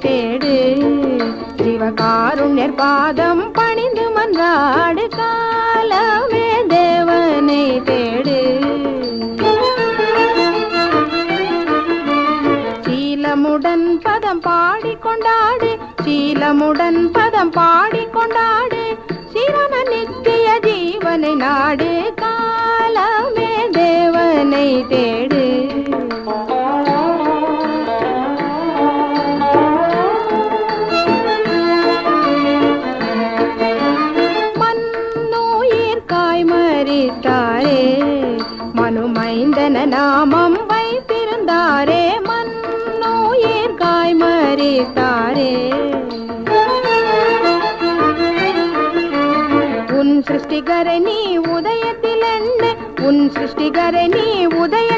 தேடு, சிவகாருண்யர் பாதம் பணிந்து மன்றாடு, காலமே தேவனை தேடு. சீலமுடன் பதம் பாடிக்கொண்டாடு, சீலமுடன் பதம் பாடிக்கொண்டாடு, சிவன நித்திய ஜீவனை நாடு, காலமே தேவனை தேடு. மன்னுயிர்காய் மரித்தாரே, மனுமைந்தன நாமம் வைத்திருந்தாரே, மன்னுயிர்காய் மரித்தாரே. உன் சிருஷ்டிகரை நீ உதயத்தில் என்ன, உன் சிருஷ்டிகரை நீ உதய